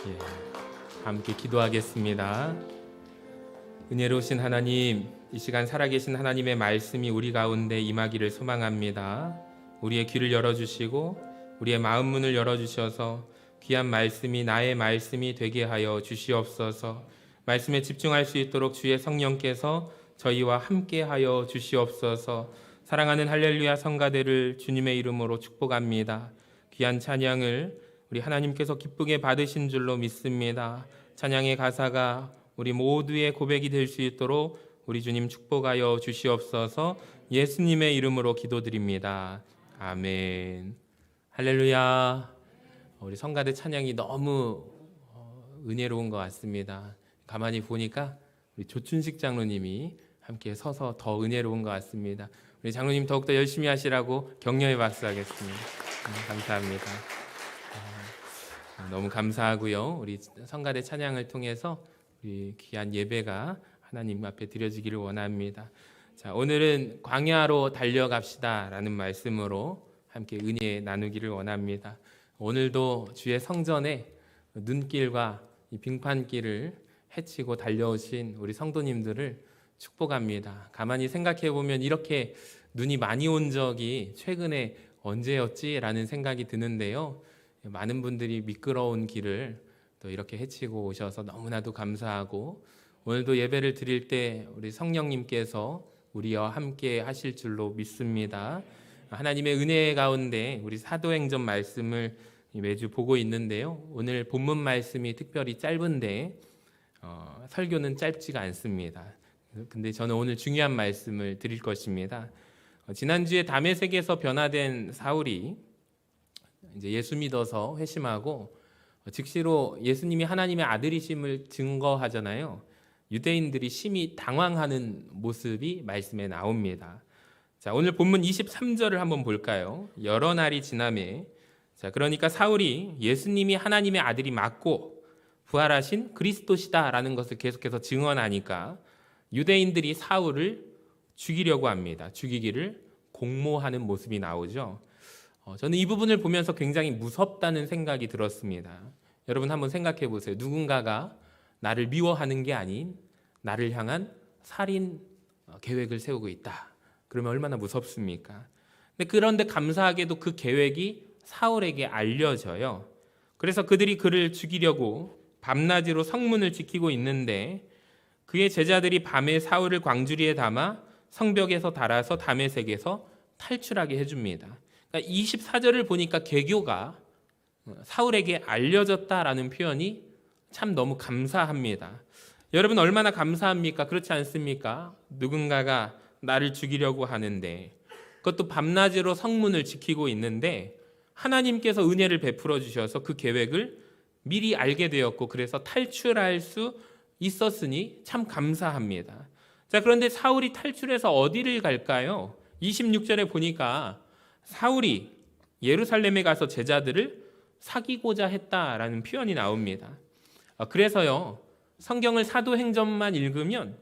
예, 함께 기도하겠습니다. 은혜로우신 하나님, 이 시간 살아계신 하나님의 말씀이 우리 가운데 임하기를 소망합니다. 우리의 귀를 열어주시고 우리의 마음 문을 열어주셔서 귀한 말씀이 나의 말씀이 되게 하여 주시옵소서. 말씀에 집중할 수 있도록 주의 성령께서 저희와 함께 하여 주시옵소서. 사랑하는 할렐루야 성가대를 주님의 이름으로 축복합니다. 귀한 찬양을 우리 하나님께서 기쁘게 받으신 줄로 믿습니다. 찬양의 가사가 우리 모두의 고백이 될 수 있도록 우리 주님 축복하여 주시옵소서. 예수님의 이름으로 기도드립니다. 아멘. 할렐루야. 우리 성가대 찬양이 너무 은혜로운 것 같습니다. 가만히 보니까 우리 조춘식 장로님이 함께 서서 더 은혜로운 것 같습니다. 우리 장로님 더욱더 열심히 하시라고 격려의 박수 하겠습니다. 감사합니다. 너무 감사하고요. 우리 성가대 찬양을 통해서 우리 귀한 예배가 하나님 앞에 드려지기를 원합니다. 자, 오늘은 광야로 달려갑시다라는 말씀으로 함께 은혜 나누기를 원합니다. 오늘도 주의 성전에 눈길과 이 빙판길을 헤치고 달려오신 우리 성도님들을 축복합니다. 가만히 생각해 보면 이렇게 눈이 많이 온 적이 최근에 언제였지라는 생각이 드는데요. 많은 분들이 미끄러운 길을 또 이렇게 헤치고 오셔서 너무나도 감사하고, 오늘도 예배를 드릴 때 우리 성령님께서 우리와 함께 하실 줄로 믿습니다. 하나님의 은혜 가운데 우리 사도행전 말씀을 매주 보고 있는데요. 오늘 본문 말씀이 특별히 짧은데 설교는 짧지가 않습니다. 근데 저는 오늘 중요한 말씀을 드릴 것입니다. 지난주에 다메섹에서 변화된 사울이 이제 예수 믿어서 회심하고 즉시로 예수님이 하나님의 아들이심을 증거하잖아요. 유대인들이 심히 당황하는 모습이 말씀에 나옵니다. 자, 오늘 본문 23절을 한번 볼까요? 여러 날이 지나매, 자, 그러니까 사울이 예수님이 하나님의 아들이 맞고 부활하신 그리스도시다라는 것을 계속해서 증언하니까 유대인들이 사울을 죽이려고 합니다. 죽이기를 공모하는 모습이 나오죠. 저는 이 부분을 보면서 굉장히 무섭다는 생각이 들었습니다. 여러분 한번 생각해 보세요. 누군가가 나를 미워하는 게 아닌 나를 향한 살인 계획을 세우고 있다. 그러면 얼마나 무섭습니까? 그런데 감사하게도 그 계획이 사울에게 알려져요. 그래서 그들이 그를 죽이려고 밤낮으로 성문을 지키고 있는데 그의 제자들이 밤에 사울을 광주리에 담아 성벽에서 달아서 다메섹에서 탈출하게 해줍니다. 24절을 보니까 개교가 사울에게 알려졌다라는 표현이 참 너무 감사합니다. 여러분 얼마나 감사합니까? 그렇지 않습니까? 누군가가 나를 죽이려고 하는데, 그것도 밤낮으로 성문을 지키고 있는데 하나님께서 은혜를 베풀어 주셔서 그 계획을 미리 알게 되었고 그래서 탈출할 수 있었으니 참 감사합니다. 자, 그런데 사울이 탈출해서 어디를 갈까요? 26절에 보니까 사울이 예루살렘에 가서 제자들을 사귀고자 했다라는 표현이 나옵니다. 그래서요, 성경을 사도행전만 읽으면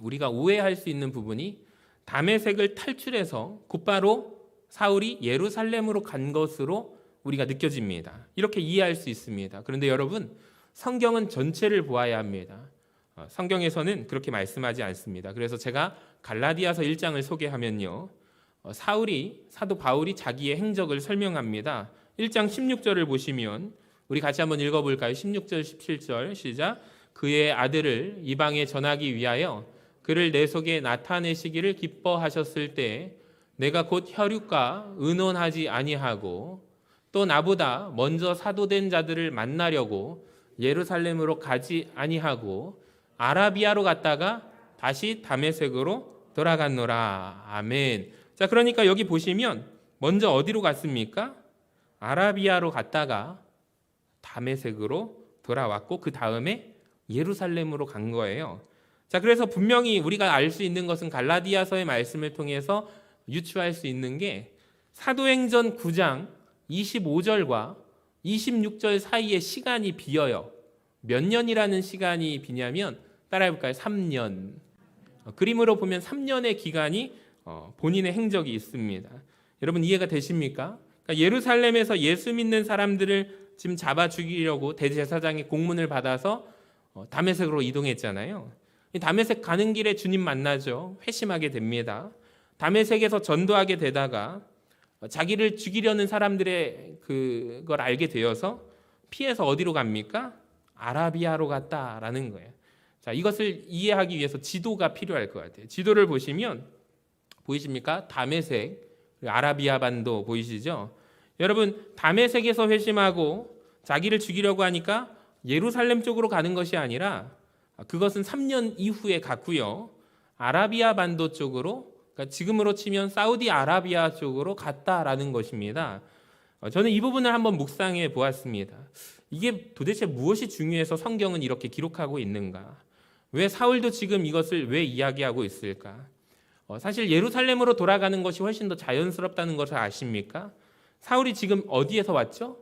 우리가 오해할 수 있는 부분이 다메섹을 탈출해서 곧바로 사울이 예루살렘으로 간 것으로 우리가 느껴집니다. 이렇게 이해할 수 있습니다. 그런데 여러분, 성경은 전체를 보아야 합니다. 성경에서는 그렇게 말씀하지 않습니다. 그래서 제가 갈라디아서 1장을 소개하면요, 사도 바울이 자기의 행적을 설명합니다. 1장 16절을 보시면 우리 같이 한번 읽어볼까요? 16절 17절 시작. 그의 아들을 이방에 전하기 위하여 그를 내 속에 나타내시기를 기뻐하셨을 때 내가 곧 혈육과 의논하지 아니하고 또 나보다 먼저 사도된 자들을 만나려고 예루살렘으로 가지 아니하고 아라비아로 갔다가 다시 다메섹으로 돌아갔노라. 아멘. 자, 그러니까 여기 보시면 먼저 어디로 갔습니까? 아라비아로 갔다가 다메섹으로 돌아왔고 그 다음에 예루살렘으로 간 거예요. 자, 그래서 분명히 우리가 알 수 있는 것은 갈라디아서의 말씀을 통해서 유추할 수 있는 게 사도행전 9장 25절과 26절 사이에 시간이 비어요. 몇 년이라는 시간이 비냐면 따라해볼까요? 3년. 그림으로 보면 3년의 기간이 본인의 행적이 있습니다. 여러분 이해가 되십니까? 그러니까 예루살렘에서 예수 믿는 사람들을 지금 잡아 죽이려고 대제사장이 공문을 받아서 다메섹으로 이동했잖아요. 이 다메섹 가는 길에 주님 만나죠. 회심하게 됩니다. 다메섹에서 전도하게 되다가 자기를 죽이려는 사람들의 그걸 알게 되어서 피해서 어디로 갑니까? 아라비아로 갔다라는 거예요. 자, 이것을 이해하기 위해서 지도가 필요할 것 같아요. 지도를 보시면 보이십니까? 다메섹, 아라비아 반도 보이시죠? 여러분, 다메섹에서 회심하고 자기를 죽이려고 하니까 예루살렘 쪽으로 가는 것이 아니라 그것은 3년 이후에 갔고요. 아라비아 반도 쪽으로, 그러니까 지금으로 치면 사우디아라비아 쪽으로 갔다라는 것입니다. 저는 이 부분을 한번 묵상해 보았습니다. 이게 도대체 무엇이 중요해서 성경은 이렇게 기록하고 있는가? 왜 사울도 지금 이것을 왜 이야기하고 있을까? 사실 예루살렘으로 돌아가는 것이 훨씬 더 자연스럽다는 것을 아십니까? 사울이 지금 어디에서 왔죠?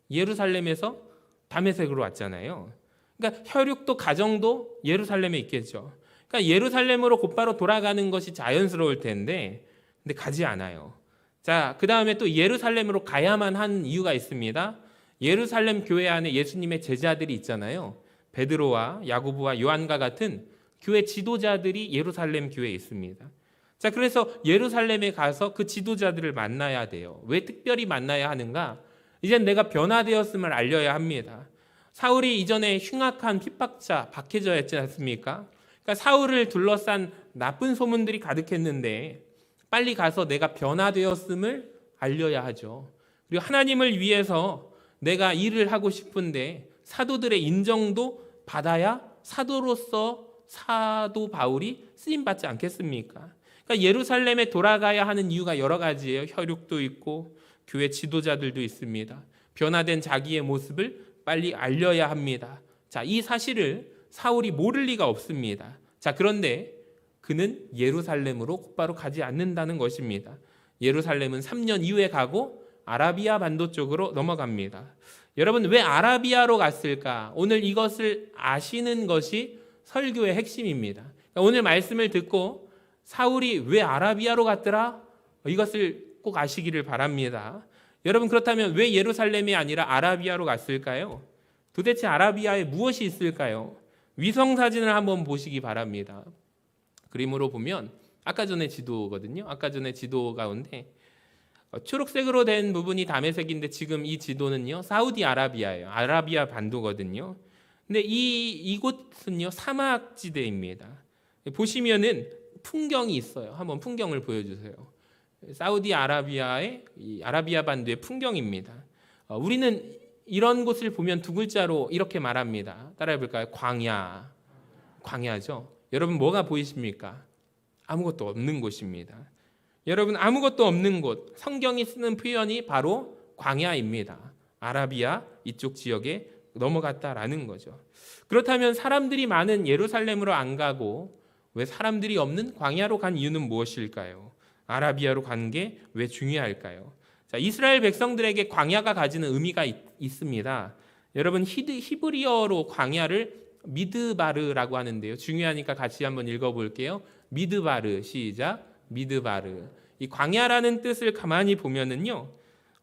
예루살렘에서 다메섹으로 왔잖아요. 그러니까 혈육도 가정도 예루살렘에 있겠죠. 그러니까 예루살렘으로 곧바로 돌아가는 것이 자연스러울 텐데, 근데 가지 않아요. 자, 그 다음에 또 예루살렘으로 가야만 한 이유가 있습니다. 예루살렘 교회 안에 예수님의 제자들이 있잖아요. 베드로와 야고보와 요한과 같은 교회 지도자들이 예루살렘 교회에 있습니다. 자, 그래서 예루살렘에 가서 그 지도자들을 만나야 돼요. 왜 특별히 만나야 하는가? 이젠 내가 변화되었음을 알려야 합니다. 사울이 이전에 흉악한 핍박자 박해자였지 않습니까? 그러니까 사울을 둘러싼 나쁜 소문들이 가득했는데 빨리 가서 내가 변화되었음을 알려야 하죠. 그리고 하나님을 위해서 내가 일을 하고 싶은데 사도들의 인정도 받아야 사도로서 사도 바울이 쓰임받지 않겠습니까? 그러니까 예루살렘에 돌아가야 하는 이유가 여러 가지예요. 혈육도 있고 교회 지도자들도 있습니다. 변화된 자기의 모습을 빨리 알려야 합니다. 자, 이 사실을 사울이 모를 리가 없습니다. 자, 그런데 그는 예루살렘으로 곧바로 가지 않는다는 것입니다. 예루살렘은 3년 이후에 가고 아라비아 반도 쪽으로 넘어갑니다. 여러분, 왜 아라비아로 갔을까? 오늘 이것을 아시는 것이 설교의 핵심입니다. 오늘 말씀을 듣고 사울이 왜 아라비아로 갔더라? 이것을 꼭 아시기를 바랍니다. 여러분, 그렇다면 왜 예루살렘이 아니라 아라비아로 갔을까요? 도대체 아라비아에 무엇이 있을까요? 위성 사진을 한번 보시기 바랍니다. 그림으로 보면 아까 전에 지도거든요. 아까 전에 지도 가운데 초록색으로 된 부분이 다메섹인데 지금 이 지도는요 사우디아라비아예요. 아라비아 반도거든요. 근데 이곳은요 사막지대입니다. 보시면은 풍경이 있어요. 한번 풍경을 보여주세요. 사우디아라비아의 이 아라비아 반도의 풍경입니다. 우리는 이런 곳을 보면 두 글자로 이렇게 말합니다. 따라해 볼까요? 광야. 광야죠. 여러분 뭐가 보이십니까? 아무것도 없는 곳입니다. 여러분 아무것도 없는 곳, 성경이 쓰는 표현이 바로 광야입니다. 아라비아 이쪽 지역에 넘어갔다라는 거죠. 그렇다면 사람들이 많은 예루살렘으로 안 가고 왜 사람들이 없는 광야로 간 이유는 무엇일까요? 아라비아로 간 게 왜 중요할까요? 자, 이스라엘 백성들에게 광야가 가지는 의미가 있습니다. 여러분 히브리어로 광야를 미드바르라고 하는데요. 중요하니까 같이 한번 읽어볼게요. 미드바르, 시작. 미드바르. 이 광야라는 뜻을 가만히 보면은요,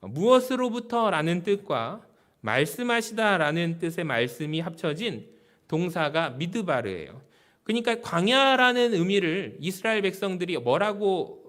무엇으로부터라는 뜻과 말씀하시다라는 뜻의 말씀이 합쳐진 동사가 미드바르예요. 그러니까 광야라는 의미를 이스라엘 백성들이 뭐라고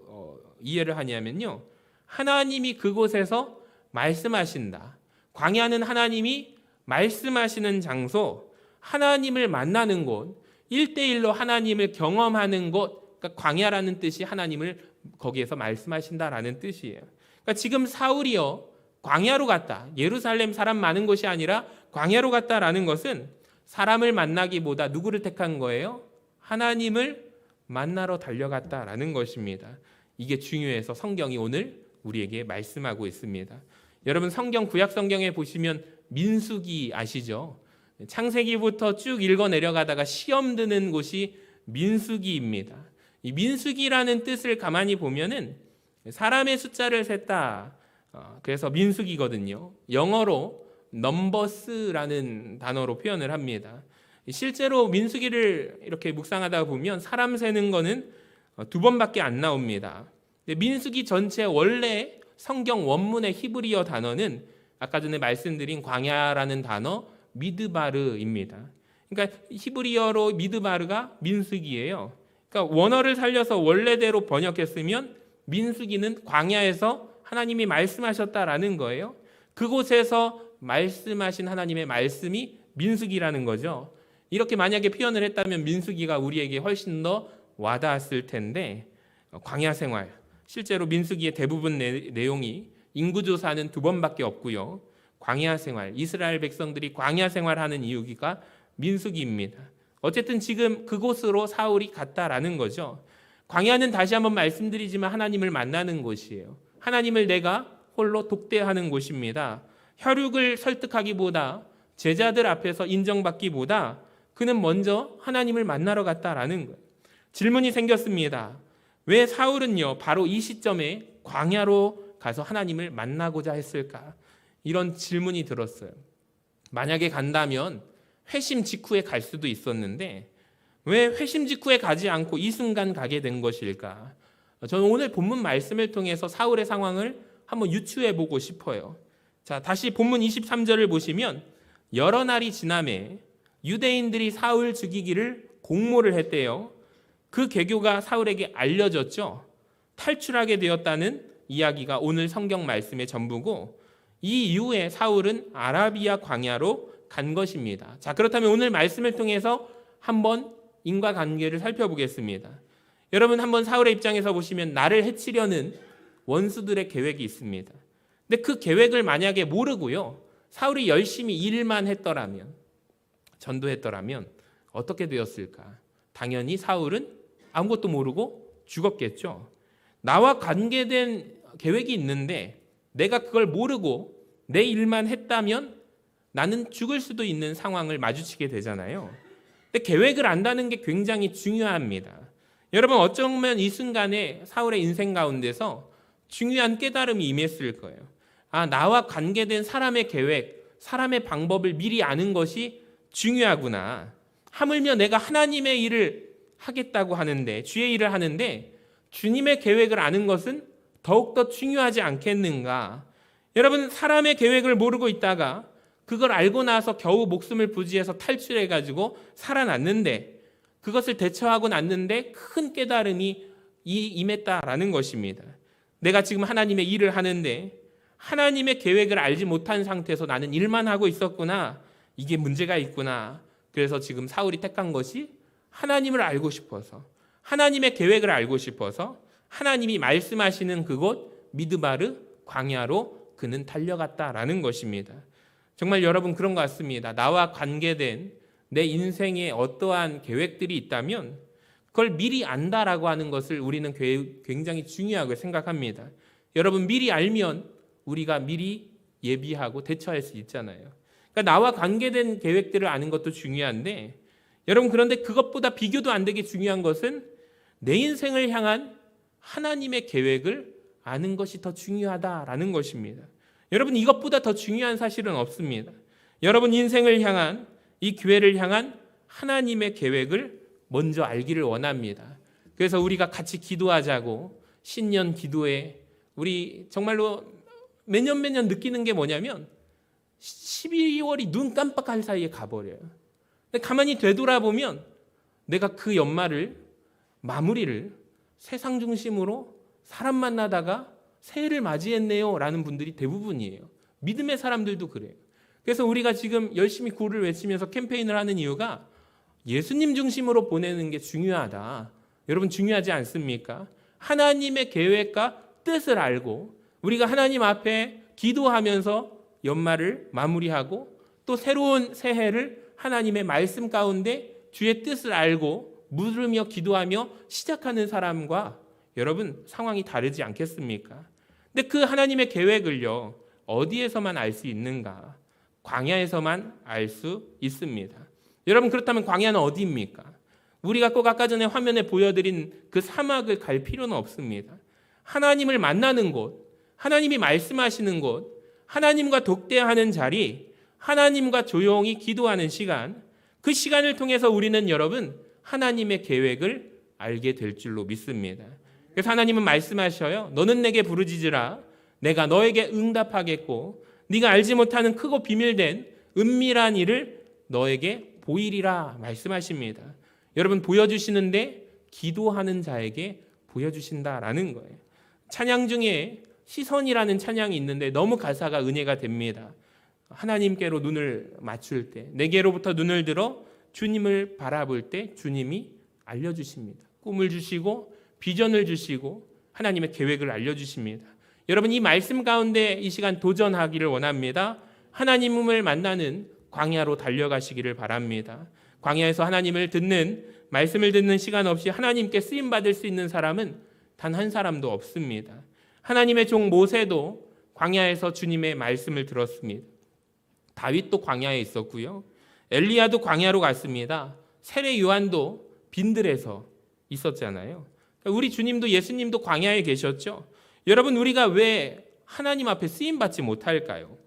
이해를 하냐면요, 하나님이 그곳에서 말씀하신다. 광야는 하나님이 말씀하시는 장소, 하나님을 만나는 곳, 1대1로 하나님을 경험하는 곳, 그러니까 광야라는 뜻이 하나님을 거기에서 말씀하신다라는 뜻이에요. 그러니까 지금 사울이요 광야로 갔다. 예루살렘 사람 많은 곳이 아니라 광야로 갔다라는 것은 사람을 만나기보다 누구를 택한 거예요? 하나님을 만나러 달려갔다라는 것입니다. 이게 중요해서 성경이 오늘 우리에게 말씀하고 있습니다. 여러분 성경 구약 성경에 보시면 민수기 아시죠? 창세기부터 쭉 읽어 내려가다가 시험 드는 곳이 민수기입니다. 이 민수기라는 뜻을 가만히 보면은 사람의 숫자를 셌다. 그래서 민수기거든요. 영어로 넘버스라는 단어로 표현을 합니다. 실제로 민수기를 이렇게 묵상하다 보면 사람 세는 거는 두 번밖에 안 나옵니다. 민수기 전체 원래 성경 원문의 히브리어 단어는 아까 전에 말씀드린 광야라는 단어 미드바르입니다. 그러니까 히브리어로 미드바르가 민수기예요. 그러니까 원어를 살려서 원래대로 번역했으면 민수기는 광야에서 하나님이 말씀하셨다라는 거예요. 그곳에서 말씀하신 하나님의 말씀이 민수기라는 거죠. 이렇게 만약에 표현을 했다면 민수기가 우리에게 훨씬 더 와닿았을 텐데, 광야 생활, 실제로 민수기의 대부분 내용이 인구조사는 2번밖에 없고요. 광야 생활, 이스라엘 백성들이 광야 생활하는 이유가 민수기입니다. 어쨌든 지금 그곳으로 사울이 갔다라는 거죠. 광야는 다시 한번 말씀드리지만 하나님을 만나는 곳이에요. 하나님을 내가 홀로 독대하는 곳입니다. 혈육을 설득하기보다, 제자들 앞에서 인정받기보다 그는 먼저 하나님을 만나러 갔다라는 거예요. 질문이 생겼습니다. 왜 사울은요 바로 이 시점에 광야로 가서 하나님을 만나고자 했을까? 이런 질문이 들었어요. 만약에 간다면 회심 직후에 갈 수도 있었는데 왜 회심 직후에 가지 않고 이 순간 가게 된 것일까? 저는 오늘 본문 말씀을 통해서 사울의 상황을 한번 유추해 보고 싶어요. 자, 다시 본문 23절을 보시면 여러 날이 지나매 유대인들이 사울 죽이기를 공모를 했대요. 그 계교가 사울에게 알려졌죠. 탈출하게 되었다는 이야기가 오늘 성경 말씀의 전부고, 이 이후에 사울은 아라비아 광야로 간 것입니다. 자, 그렇다면 오늘 말씀을 통해서 한번 인과관계를 살펴보겠습니다. 여러분 한번 사울의 입장에서 보시면 나를 해치려는 원수들의 계획이 있습니다. 근데 그 계획을 만약에 모르고요, 사울이 열심히 일만 했더라면, 전도했더라면 어떻게 되었을까? 당연히 사울은 아무것도 모르고 죽었겠죠. 나와 관계된 계획이 있는데 내가 그걸 모르고 내 일만 했다면 나는 죽을 수도 있는 상황을 마주치게 되잖아요. 근데 계획을 안다는 게 굉장히 중요합니다. 여러분 어쩌면 이 순간에 사울의 인생 가운데서 중요한 깨달음이 임했을 거예요. 아, 나와 관계된 사람의 계획, 사람의 방법을 미리 아는 것이 중요하구나. 하물며 내가 하나님의 일을 하겠다고 하는데, 주의 일을 하는데 주님의 계획을 아는 것은 더욱더 중요하지 않겠는가? 여러분 사람의 계획을 모르고 있다가 그걸 알고 나서 겨우 목숨을 부지해서 탈출해가지고 살아났는데, 그것을 대처하고 났는데 큰 깨달음이 임했다라는 것입니다. 내가 지금 하나님의 일을 하는데 하나님의 계획을 알지 못한 상태에서 나는 일만 하고 있었구나. 이게 문제가 있구나. 그래서 지금 사울이 택한 것이 하나님을 알고 싶어서, 하나님의 계획을 알고 싶어서 하나님이 말씀하시는 그곳 미드바르 광야로 그는 달려갔다라는 것입니다. 정말 여러분 그런 것 같습니다. 나와 관계된 내 인생에 어떠한 계획들이 있다면 그걸 미리 안다라고 하는 것을 우리는 굉장히 중요하게 생각합니다. 여러분 미리 알면 우리가 미리 예비하고 대처할 수 있잖아요. 그러니까 나와 관계된 계획들을 아는 것도 중요한데, 여러분 그런데 그것보다 비교도 안 되게 중요한 것은 내 인생을 향한 하나님의 계획을 아는 것이 더 중요하다라는 것입니다. 여러분 이것보다 더 중요한 사실은 없습니다. 여러분 인생을 향한, 이 교회를 향한 하나님의 계획을 먼저 알기를 원합니다. 그래서 우리가 같이 기도하자고 신년 기도에 우리 정말로 매년 느끼는 게 뭐냐면 12월이 눈 깜빡할 사이에 가버려요. 근데 가만히 되돌아보면 내가 그 연말을, 마무리를 세상 중심으로 사람 만나다가 새해를 맞이했네요 라는 분들이 대부분이에요. 믿음의 사람들도 그래요. 그래서 우리가 지금 열심히 구를 외치면서 캠페인을 하는 이유가 예수님 중심으로 보내는 게 중요하다. 여러분 중요하지 않습니까? 하나님의 계획과 뜻을 알고 우리가 하나님 앞에 기도하면서 연말을 마무리하고 또 새로운 새해를 하나님의 말씀 가운데 주의 뜻을 알고 물으며 기도하며 시작하는 사람과 여러분 상황이 다르지 않겠습니까? 근데 그 하나님의 계획을요 어디에서만 알 수 있는가? 광야에서만 알 수 있습니다. 여러분 그렇다면 광야는 어디입니까? 우리가 꼭 아까 전에 화면에 보여드린 그 사막을 갈 필요는 없습니다. 하나님을 만나는 곳, 하나님이 말씀하시는 곳, 하나님과 독대하는 자리, 하나님과 조용히 기도하는 시간, 그 시간을 통해서 우리는 여러분 하나님의 계획을 알게 될 줄로 믿습니다. 그래서 하나님은 말씀하셔요. 너는 내게 부르짖으라. 내가 너에게 응답하겠고 네가 알지 못하는 크고 비밀된 은밀한 일을 너에게 보이리라 말씀하십니다. 여러분, 보여주시는데 기도하는 자에게 보여주신다라는 거예요. 찬양 중에 시선이라는 찬양이 있는데 너무 가사가 은혜가 됩니다. 하나님께로 눈을 맞출 때, 내게로부터 눈을 들어 주님을 바라볼 때 주님이 알려주십니다. 꿈을 주시고 비전을 주시고 하나님의 계획을 알려주십니다. 여러분, 이 말씀 가운데 이 시간 도전하기를 원합니다. 하나님을 만나는 광야로 달려가시기를 바랍니다. 광야에서 하나님을 듣는, 말씀을 듣는 시간 없이 하나님께 쓰임받을 수 있는 사람은 단 한 사람도 없습니다. 하나님의 종 모세도 광야에서 주님의 말씀을 들었습니다. 다윗도 광야에 있었고요. 엘리야도 광야로 갔습니다. 세례 요한도 빈들에서 있었잖아요. 우리 주님도, 예수님도 광야에 계셨죠. 여러분, 우리가 왜 하나님 앞에 쓰임받지 못할까요?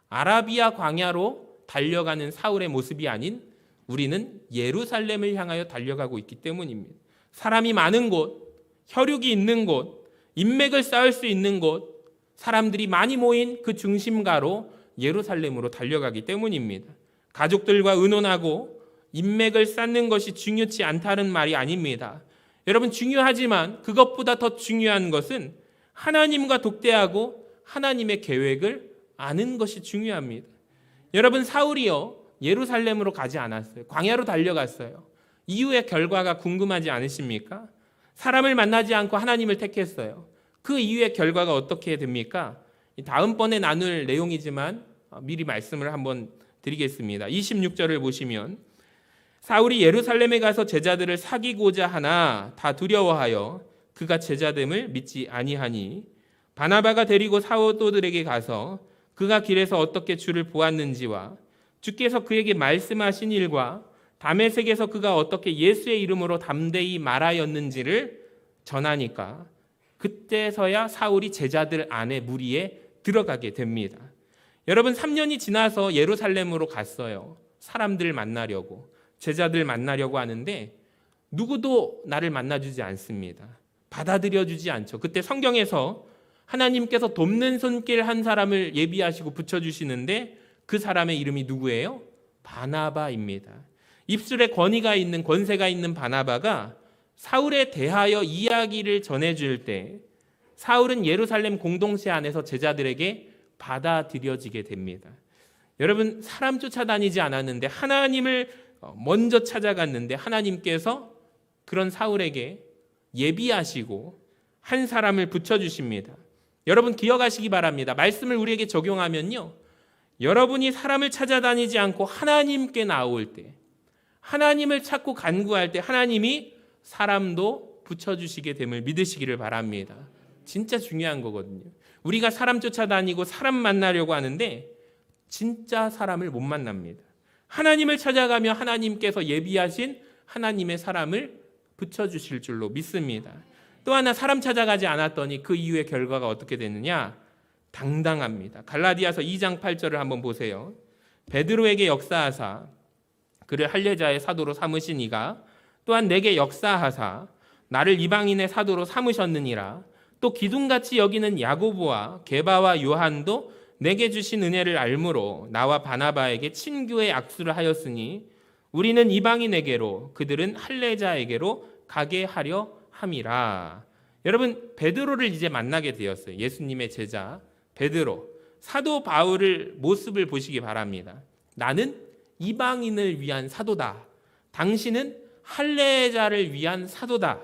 아라비아 광야로 달려가는 사울의 모습이 아닌 우리는 예루살렘을 향하여 달려가고 있기 때문입니다. 사람이 많은 곳, 혈육이 있는 곳, 인맥을 쌓을 수 있는 곳, 사람들이 많이 모인 그 중심가로 예루살렘으로 달려가기 때문입니다. 가족들과 의논하고 인맥을 쌓는 것이 중요치 않다는 말이 아닙니다. 여러분, 중요하지만 그것보다 더 중요한 것은 하나님과 독대하고 하나님의 계획을 아는 것이 중요합니다. 여러분, 사울이요, 예루살렘으로 가지 않았어요. 광야로 달려갔어요. 이후의 결과가 궁금하지 않으십니까? 사람을 만나지 않고 하나님을 택했어요. 그 이후의 결과가 어떻게 됩니까? 다음번에 나눌 내용이지만 미리 말씀을 한번 드리겠습니다. 26절을 보시면 사울이 예루살렘에 가서 제자들을 사귀고자 하나 다 두려워하여 그가 제자됨을 믿지 아니하니 바나바가 데리고 사도들에게 가서 그가 길에서 어떻게 주를 보았는지와 주께서 그에게 말씀하신 일과 다메섹에서 그가 어떻게 예수의 이름으로 담대히 말하였는지를 전하니까 그때서야 사울이 제자들 안에 무리에 들어가게 됩니다. 여러분, 3년이 지나서 예루살렘으로 갔어요. 사람들 만나려고, 제자들 만나려고 하는데 누구도 나를 만나주지 않습니다. 받아들여주지 않죠. 그때 성경에서 하나님께서 돕는 손길 한 사람을 예비하시고 붙여주시는데 그 사람의 이름이 누구예요? 바나바입니다. 입술에 권위가 있는, 권세가 있는 바나바가 사울에 대하여 이야기를 전해줄 때 사울은 예루살렘 공동체 안에서 제자들에게 받아들여지게 됩니다. 여러분, 사람 쫓아다니지 않았는데 하나님을 먼저 찾아갔는데 하나님께서 그런 사울에게 예비하시고 한 사람을 붙여주십니다. 여러분, 기억하시기 바랍니다. 말씀을 우리에게 적용하면요, 여러분이 사람을 찾아다니지 않고 하나님께 나올 때, 하나님을 찾고 간구할 때 하나님이 사람도 붙여주시게 됨을 믿으시기를 바랍니다. 진짜 중요한 거거든요. 우리가 사람 쫓아다니고 사람 만나려고 하는데 진짜 사람을 못 만납니다. 하나님을 찾아가며 하나님께서 예비하신 하나님의 사람을 붙여주실 줄로 믿습니다. 또 하나, 사람 찾아가지 않았더니 그 이후의 결과가 어떻게 되느냐? 당당합니다. 갈라디아서 2장 8절을 한번 보세요. 베드로에게 역사하사 그를 할례자의 사도로 삼으신 이가 또한 내게 역사하사 나를 이방인의 사도로 삼으셨느니라. 또 기둥같이 여기는 야고보와 게바와 요한도 내게 주신 은혜를 알므로 나와 바나바에게 친교의 악수를 하였으니 우리는 이방인에게로 그들은 할례자에게로 가게 하려 함이라. 여러분, 베드로를 이제 만나게 되었어요. 예수님의 제자 베드로, 사도 바울의 모습을 보시기 바랍니다. 나는 이방인을 위한 사도다. 당신은 할례자를 위한 사도다.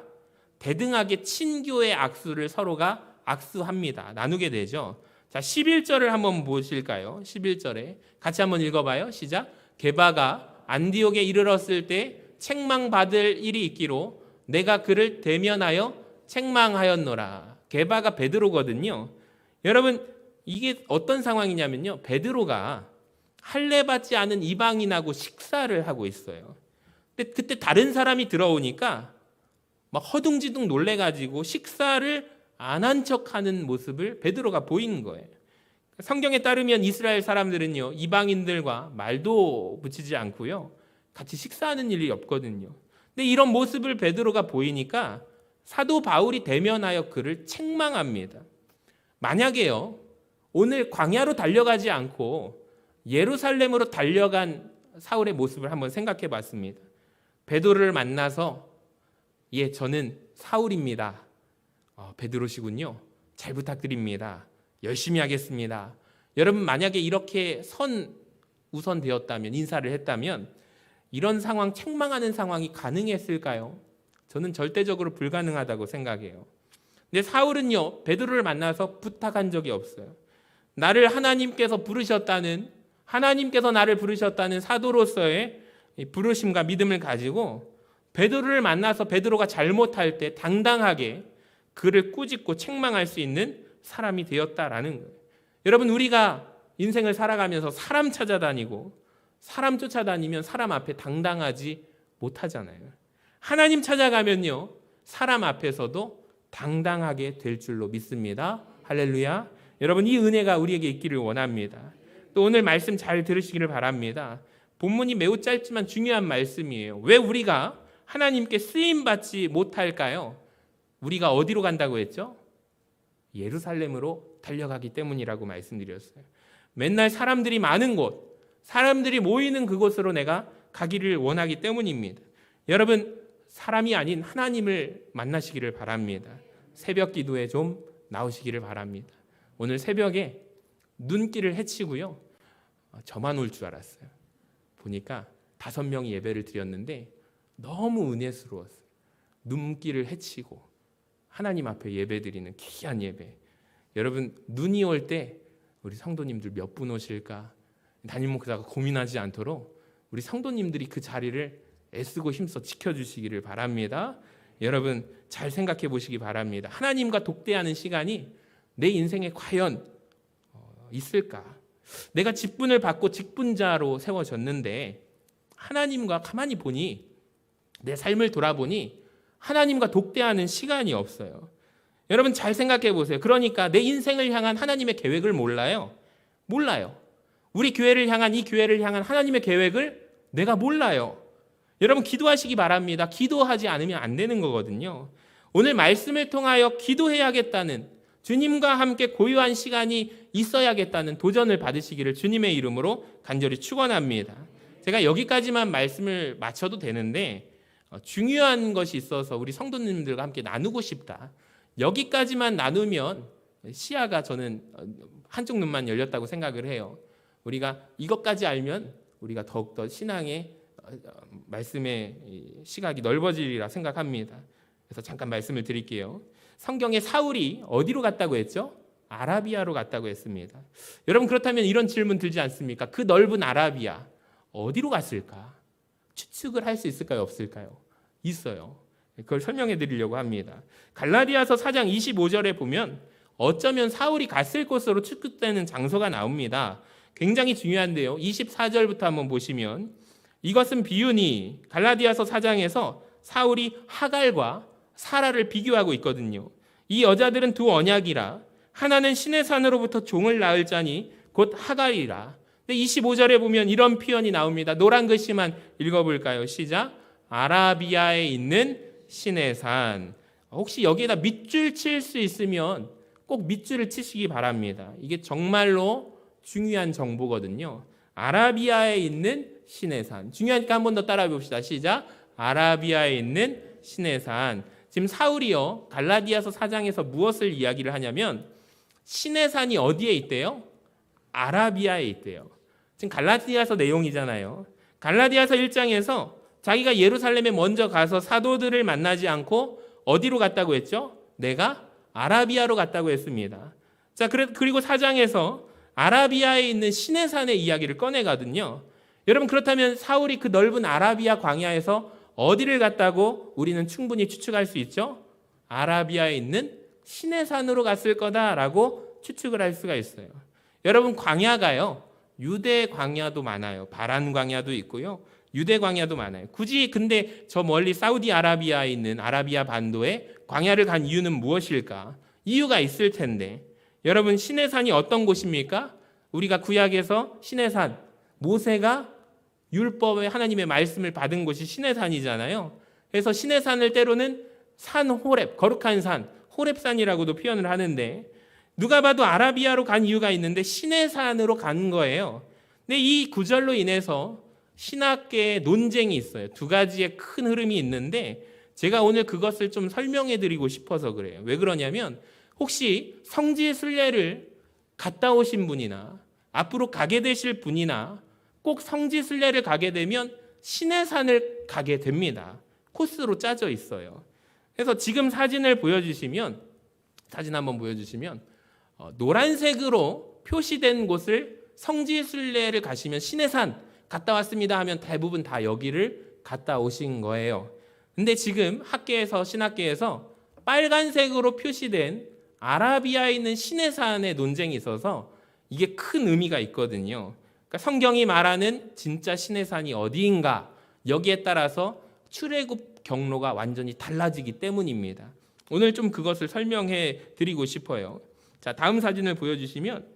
대등하게 친교의 악수를 서로가 악수합니다. 나누게 되죠. 자, 11절을 한번 보실까요? 11절에 같이 한번 읽어봐요. 시작. 게바가 안디옥에 이르렀을 때 책망받을 일이 있기로 내가 그를 대면하여 책망하였노라. 게바가 베드로거든요. 여러분, 이게 어떤 상황이냐면요, 베드로가 할례받지 않은 이방인하고 식사를 하고 있어요. 근데 그때 다른 사람이 들어오니까 막 허둥지둥 놀래가지고 식사를 안 한 척하는 모습을 베드로가 보이는 거예요. 성경에 따르면 이스라엘 사람들은요, 이방인들과 말도 붙이지 않고요, 같이 식사하는 일이 없거든요. 근데 이런 모습을 베드로가 보이니까 사도 바울이 대면하여 그를 책망합니다. 만약에요, 오늘 광야로 달려가지 않고 예루살렘으로 달려간 사울의 모습을 한번 생각해 봤습니다. 베드로를 만나서 예, 저는 사울입니다. 베드로시군요. 잘 부탁드립니다. 열심히 하겠습니다. 여러분 만약에 이렇게 선우선되었다면, 인사를 했다면 이런 상황, 책망하는 상황이 가능했을까요? 저는 절대적으로 불가능하다고 생각해요. 근데 사울은요, 베드로를 만나서 부탁한 적이 없어요. 하나님께서 나를 부르셨다는 사도로서의 부르심과 믿음을 가지고 베드로를 만나서 베드로가 잘못할 때 당당하게 그를 꾸짖고 책망할 수 있는 사람이 되었다라는 거예요. 여러분, 우리가 인생을 살아가면서 사람 찾아다니고 사람 쫓아다니면 사람 앞에 당당하지 못하잖아요. 하나님 찾아가면요, 사람 앞에서도 당당하게 될 줄로 믿습니다. 할렐루야. 여러분, 이 은혜가 우리에게 있기를 원합니다. 또 오늘 말씀 잘 들으시기를 바랍니다. 본문이 매우 짧지만 중요한 말씀이에요. 왜 우리가 하나님께 쓰임받지 못할까요? 우리가 어디로 간다고 했죠? 예루살렘으로 달려가기 때문이라고 말씀드렸어요. 맨날 사람들이 많은 곳, 사람들이 모이는 그곳으로 내가 가기를 원하기 때문입니다. 여러분, 사람이 아닌 하나님을 만나시기를 바랍니다. 새벽 기도에 좀 나오시기를 바랍니다. 오늘 새벽에 눈길을 헤치고요, 저만 올 줄 알았어요. 보니까 5명이 예배를 드렸는데 너무 은혜스러웠어요. 눈길을 헤치고 하나님 앞에 예배 드리는 귀한 예배. 여러분, 눈이 올 때 우리 성도님들 몇 분 오실까? 담임 목사가 고민하지 않도록 우리 성도님들이 그 자리를 애쓰고 힘써 지켜주시기를 바랍니다. 여러분, 잘 생각해 보시기 바랍니다. 하나님과 독대하는 시간이 내 인생에 과연 있을까? 내가 직분을 받고 직분자로 세워졌는데 하나님과 가만히 보니, 내 삶을 돌아보니 하나님과 독대하는 시간이 없어요. 여러분, 잘 생각해 보세요. 그러니까 내 인생을 향한 하나님의 계획을 몰라요. 우리 교회를 향한, 이 교회를 향한 하나님의 계획을 내가 몰라요. 여러분, 기도하시기 바랍니다. 기도하지 않으면 안 되는 거거든요. 오늘 말씀을 통하여 기도해야겠다는, 주님과 함께 고요한 시간이 있어야겠다는 도전을 받으시기를 주님의 이름으로 간절히 축원합니다. 제가 여기까지만 말씀을 마쳐도 되는데 중요한 것이 있어서 우리 성도님들과 함께 나누고 싶다. 여기까지만 나누면 시야가 저는 한쪽 눈만 열렸다고 생각을 해요. 우리가 이것까지 알면 우리가 더욱더 신앙의 말씀의 시각이 넓어지리라 생각합니다. 그래서 잠깐 말씀을 드릴게요. 성경에 사울이 어디로 갔다고 했죠? 아라비아로 갔다고 했습니다. 여러분, 그렇다면 이런 질문 들지 않습니까? 그 넓은 아라비아 어디로 갔을까? 추측을 할 수 있을까요? 없을까요? 있어요. 그걸 설명해 드리려고 합니다. 갈라디아서 4장 25절에 보면 어쩌면 사울이 갔을 곳으로 추측되는 장소가 나옵니다. 굉장히 중요한데요. 24절부터 한번 보시면 이것은 비유니, 갈라디아서 4장에서 사울이 하갈과 사라를 비교하고 있거든요. 이 여자들은 두 언약이라 하나는 신의 산으로부터 종을 낳을 자니 곧 하갈이라. 근데 25절에 보면 이런 표현이 나옵니다. 노란 글씨만 읽어볼까요? 시작. 아라비아에 있는 신의 산. 혹시 여기에다 밑줄 칠 수 있으면 꼭 밑줄을 치시기 바랍니다. 이게 정말로 중요한 정보거든요. 아라비아에 있는 신의 산. 중요하니까 한 번 더 따라해 봅시다. 시작. 아라비아에 있는 신의 산. 지금 사울이요, 갈라디아서 4장에서 무엇을 이야기를 하냐면 신의 산이 어디에 있대요? 아라비아에 있대요. 지금 갈라디아서 내용이잖아요. 갈라디아서 1장에서 자기가 예루살렘에 먼저 가서 사도들을 만나지 않고 어디로 갔다고 했죠? 내가 아라비아로 갔다고 했습니다. 자, 그리고 4장에서 아라비아에 있는 신의 산의 이야기를 꺼내거든요. 여러분, 그렇다면 사울이 그 넓은 아라비아 광야에서 어디를 갔다고 우리는 충분히 추측할 수 있죠? 아라비아에 있는 신의 산으로 갔을 거다라고 추측을 할 수가 있어요. 여러분, 광야가요, 유대 광야도 많아요. 바란 광야도 있고요, 유대 광야도 많아요. 굳이 근데 저 멀리 사우디아라비아에 있는 아라비아 반도에 광야를 간 이유는 무엇일까? 이유가 있을 텐데, 여러분, 신의 산이 어떤 곳입니까? 우리가 구약에서 신의 산, 모세가 율법의 하나님의 말씀을 받은 곳이 신의 산이잖아요. 그래서 신의 산을 때로는 산 호렙, 거룩한 산, 호렙산이라고도 표현을 하는데, 누가 봐도 아라비아로 간 이유가 있는데 시내산으로 간 거예요. 근데 이 구절로 인해서 신학계의 논쟁이 있어요. 두 가지의 큰 흐름이 있는데 제가 오늘 그것을 좀 설명해 드리고 싶어서 그래요. 왜 그러냐면 혹시 성지순례를 갔다 오신 분이나 앞으로 가게 되실 분이나 꼭 성지순례를 가게 되면 시내산을 가게 됩니다. 코스로 짜져 있어요. 그래서 지금 사진을 보여주시면, 사진 한번 보여주시면 노란색으로 표시된 곳을 성지순례를 가시면 시내산 갔다 왔습니다 하면 대부분 다 여기를 갔다 오신 거예요. 근데 지금 학계에서, 신학계에서 빨간색으로 표시된 아라비아에 있는 시내산의 논쟁이 있어서 이게 큰 의미가 있거든요. 그러니까 성경이 말하는 진짜 시내산이 어디인가, 여기에 따라서 출애굽 경로가 완전히 달라지기 때문입니다. 오늘 좀 그것을 설명해 드리고 싶어요. 자, 다음 사진을 보여주시면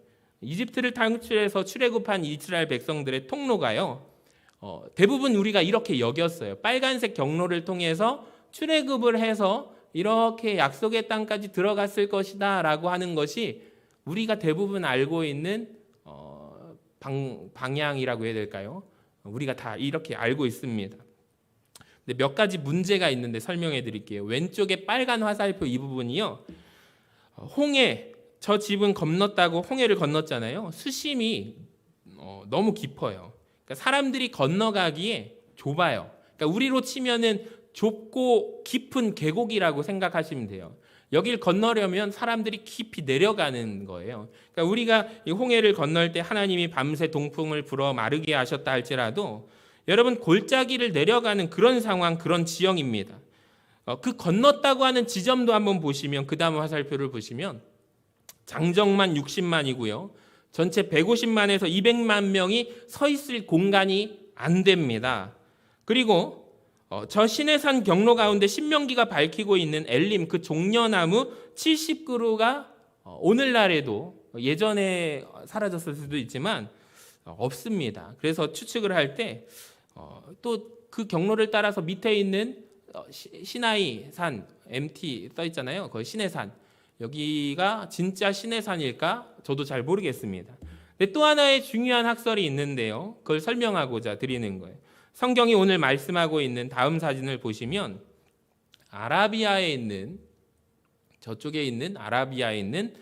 이집트를 탈출해서 출애굽한 이스라엘 백성들의 통로가요, 대부분 우리가 이렇게 여겼어요. 빨간색 경로를 통해서 출애굽을 해서 이렇게 약속의 땅까지 들어갔을 것이다 라고 하는 것이 우리가 대부분 알고 있는 방향이라고 해야 될까요? 우리가 다 이렇게 알고 있습니다. 근데 몇 가지 문제가 있는데 설명해 드릴게요. 왼쪽에 빨간 화살표 이 부분이요, 홍해, 저 집은 건넜다고 홍해를 건넜잖아요. 수심이 너무 깊어요. 그러니까 사람들이 건너가기에 좁아요. 그러니까 우리로 치면은 좁고 깊은 계곡이라고 생각하시면 돼요. 여길 건너려면 사람들이 깊이 내려가는 거예요. 그러니까 우리가 이 홍해를 건널 때 하나님이 밤새 동풍을 불어 마르게 하셨다 할지라도 여러분 골짜기를 내려가는 그런 상황, 그런 지형입니다. 그 건넜다고 하는 지점도 한번 보시면, 그 다음 화살표를 보시면 장정만 60만이고요. 전체 150만에서 200만 명이 서 있을 공간이 안 됩니다. 그리고 저 시내산 경로 가운데 신명기가 밝히고 있는 엘림, 그 종려나무 70그루가 오늘날에도, 예전에 사라졌을 수도 있지만 없습니다. 그래서 추측을 할 때 또 그 경로를 따라서 밑에 있는 시나이산, MT 써 있잖아요. 거기 시내산, 여기가 진짜 시내산일까? 저도 잘 모르겠습니다. 근데 또 하나의 중요한 학설이 있는데요, 그걸 설명하고자 드리는 거예요. 성경이 오늘 말씀하고 있는 다음 사진을 보시면 아라비아에 있는, 저쪽에 있는 아라비아에 있는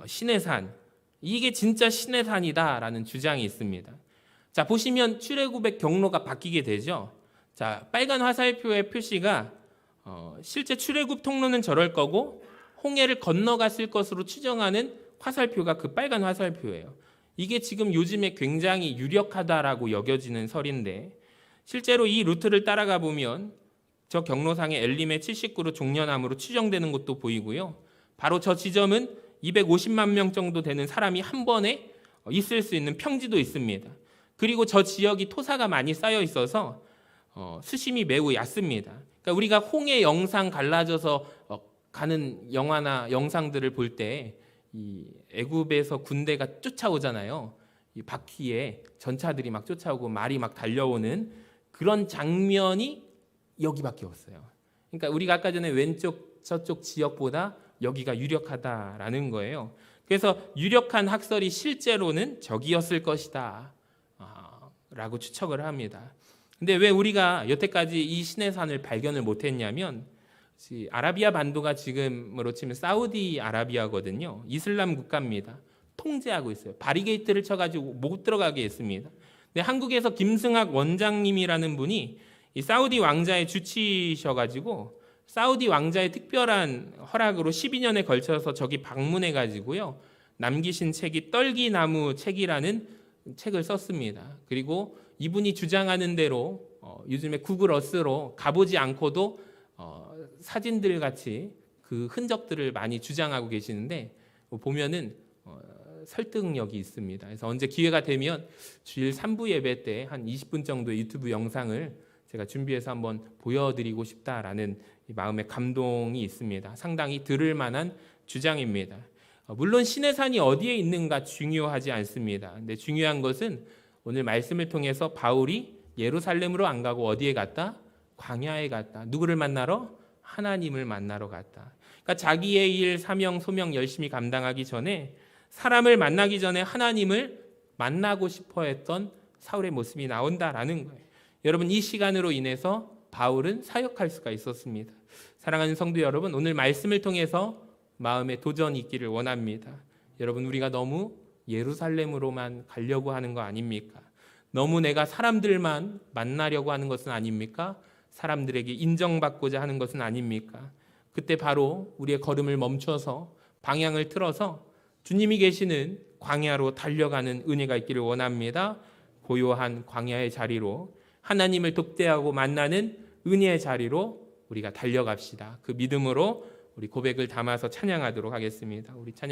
시내산, 이게 진짜 시내산이다라는 주장이 있습니다. 자, 보시면 출애굽의 경로가 바뀌게 되죠. 자, 빨간 화살표의 표시가 실제 출애굽 통로는 저럴 거고 홍해를 건너갔을 것으로 추정하는 화살표가 그 빨간 화살표예요. 이게 지금 요즘에 굉장히 유력하다라고 여겨지는 설인데, 실제로 이 루트를 따라가 보면 저 경로상의 엘림의 79로 종려나무로 추정되는 것도 보이고요. 바로 저 지점은 250만 명 정도 되는 사람이 한 번에 있을 수 있는 평지도 있습니다. 그리고 저 지역이 토사가 많이 쌓여 있어서 수심이 매우 얕습니다. 그러니까 우리가 홍해 영상 갈라져서 가는 영화나 영상들을 볼 때 이 애굽에서 군대가 쫓아오잖아요. 이 바퀴에 전차들이 막 쫓아오고 말이 막 달려오는 그런 장면이 여기밖에 없어요. 그러니까 우리가 아까 전에 왼쪽 저쪽 지역보다 여기가 유력하다라는 거예요. 그래서 유력한 학설이 실제로는 저기였을 것이다 라고 추측을 합니다. 근데 왜 우리가 여태까지 이 시내산을 발견을 못했냐면, 아라비아 반도가 지금으로 치면 사우디 아라비아거든요. 이슬람 국가입니다. 통제하고 있어요. 바리게이트를 쳐가지고 못 들어가게 했습니다. 근데 한국에서 김승학 원장님이라는 분이 이 사우디 왕자의 주치셔가지고 사우디 왕자의 특별한 허락으로 12년에 걸쳐서 저기 방문해가지고요, 남기신 책이 떨기나무 책이라는 책을 썼습니다. 그리고 이분이 주장하는 대로 요즘에 구글 어스로 가보지 않고도 사진들 같이 그 흔적들을 많이 주장하고 계시는데 보면은 설득력이 있습니다. 그래서 언제 기회가 되면 주일 3부 예배 때 한 20분 정도의 유튜브 영상을 제가 준비해서 한번 보여드리고 싶다라는 마음의 감동이 있습니다. 상당히 들을 만한 주장입니다. 물론 시내산이 어디에 있는가 중요하지 않습니다. 근데 중요한 것은 오늘 말씀을 통해서 바울이 예루살렘으로 안 가고 어디에 갔다? 광야에 갔다. 누구를 만나러? 하나님을 만나러 갔다. 그러니까 그러니까 자기의 일, 사명, 소명 열심히 감당하기 전에 사람을 만나기 전에 하나님을 만나고 싶어 했던 사울의 모습이 나온다라는 거예요. 여러분, 이 시간으로 인해서 바울은 사역할 수가 있었습니다. 사랑하는 성도 여러분, 오늘 말씀을 통해서 마음에 도전이 있기를 원합니다. 여러분, 우리가 너무 예루살렘으로만 가려고 하는 거 아닙니까? 너무 내가 사람들만 만나려고 하는 것은 아닙니까? 사람들에게 인정받고자 하는 것은 아닙니까? 그때 바로 우리의 걸음을 멈춰서 방향을 틀어서 주님이 계시는 광야로 달려가는 은혜가 있기를 원합니다. 고요한 광야의 자리로, 하나님을 독대하고 만나는 은혜의 자리로 우리가 달려갑시다. 그 믿음으로 우리 고백을 담아서 찬양하도록 하겠습니다. 우리 찬양